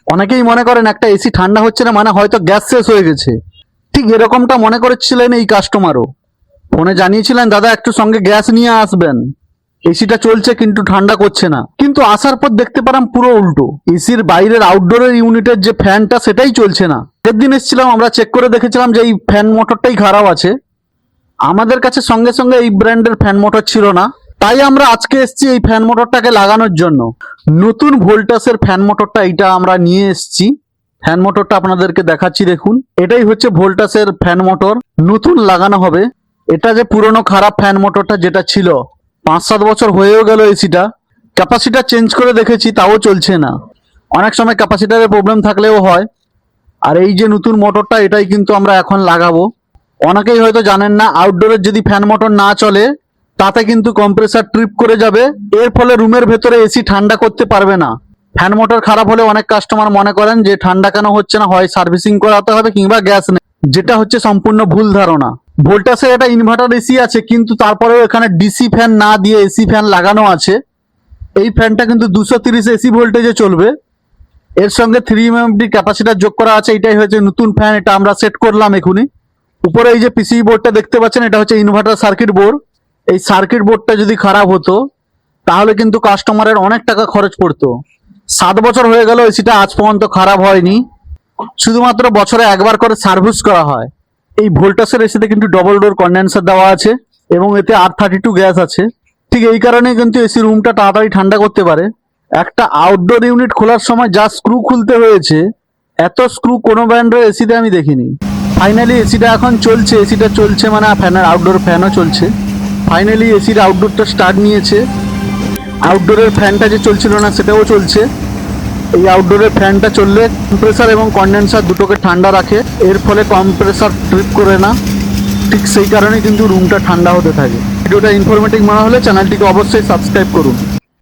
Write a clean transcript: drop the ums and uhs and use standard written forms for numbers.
অনেকেই মনে করেন একটা এসি ঠান্ডা হচ্ছে না মানে হয়তো গ্যাস শেষ হয়ে গেছে। ঠিক এরকমটা মনে করেছিলেন এই কাস্টমারও। ফোনে জানিয়েছিলেন দাদা একটু সঙ্গে গ্যাস নিয়ে আসবেন, এসিটা চলছে কিন্তু ঠান্ডা করছে না। কিন্তু আসার পর দেখতে পেলাম পুরো উল্টো, এসির বাইরের আউটডোরের ইউনিটের যে ফ্যানটা সেটাই চলছে না। আগের দিন এসেছিলাম, আমরা চেক করে দেখেছিলাম যে এই ফ্যান মোটরটাই খারাপ আছে। আমাদের কাছে সঙ্গে সঙ্গে এই ব্র্যান্ডের ফ্যান মোটর ছিল না, তাই আমরা আজকে এসেছি এই ফ্যান মোটরটাকে লাগানোর জন্য। নতুন ভোল্টাসের ফ্যান মোটরটা এইটা আমরা নিয়ে এসেছি। ফ্যান মোটরটা আপনাদেরকে দেখাচ্ছি, দেখুন এটাই হচ্ছে ভোল্টাসের ফ্যান মোটর, নতুন লাগানো হবে। এটা যে পুরনো খারাপ ফ্যান মোটরটা যেটা ছিল 5-7 বছর হয়েও গেল, এসিটা ক্যাপাসিটার চেঞ্জ করে দেখেছি তাও চলছে না। অনেক সময় ক্যাপাসিটারের প্রবলেম থাকলেও হয়। আর এই যে নতুন মোটরটা এটাই কিন্তু আমরা এখন লাগাবো। অনেকেই হয়তো জানেন না, আউটডোরের যদি ফ্যান মোটর না চলে তাতে কিন্তু কম্প্রেসার ট্রিপ করে যাবে, এর ফলে রুমের ভেতরে এসি ঠান্ডা করতে পারবে না। ফ্যান মোটর খারাপ হলে অনেক কাস্টমার মনে করেন যে ঠান্ডা কেন হচ্ছে না, হয় সার্ভিসিং করাতে হবে কিংবা গ্যাস নেই, যেটা হচ্ছে সম্পূর্ণ ভুল ধারণা। ভোল্টাসের এটা ইনভার্টার এসি আছে, কিন্তু তারপরেও এখানে ডিসি ফ্যান না দিয়ে এসি ফ্যান লাগানো আছে। এই ফ্যানটা কিন্তু 230 এসি ভোল্টেজে চলবে, এর সঙ্গে 3 এমএমডি ক্যাপাসিটার যোগ করা আছে। এটাই হচ্ছে নতুন ফ্যান, এটা আমরা সেট করলাম এখুনি। উপরে এই যে পিসিবি বোর্ডটা দেখতে পাচ্ছেন, এটা হচ্ছে ইনভার্টার সার্কিট বোর্ড। এই সার্কিট বোর্ডটা যদি খারাপ হতো তাহলে কিন্তু কাস্টমারের অনেক টাকা খরচ পড়তো। 7 বছর হয়ে গেল এসিটা আজ পর্যন্ত খারাপ হয়নি, শুধুমাত্র বছরে একবার করে সার্ভিস করা হয়। এই ভোল্টাসের এসিতে কিন্তু ডবল ডোর কন্ডেন্সার দেওয়া আছে এবং এতে R32 গ্যাস আছে। ঠিক এই কারণেই কিন্তু এসি রুমটা তাড়াতাড়ি ঠান্ডা করতে পারে। একটা আউটডোর ইউনিট খোলার সময় যা স্ক্রু খুলতে হয়েছে, এত স্ক্রু কোনো ব্র্যান্ডের এসিতে আমি দেখিনি। ফাইনালি এসিটা এখন চলছে, এসিটা চলছে মানে ফ্যানের আউটডোর ফ্যানও চলছে। ফাইনালি এসির আউটডোরটা স্টার্ট নিয়েছে, আউটডোরের ফ্যানটা যে চলছিল না সেটাও চলছে। এই আউটডোরের ফ্যানটা চললে কম্প্রেসার এবং কন্ডেন্সার দুটোকে ঠান্ডা রাখে, এর ফলে কম্প্রেসার ট্রিপ করে না। ঠিক সেই কারণে কিন্তু রুমটা ঠান্ডা হতে থাকে। ভিডিওটা ইনফরমেটিভ মনে হলে চ্যানেলটিকে অবশ্যই সাবস্ক্রাইব করুন।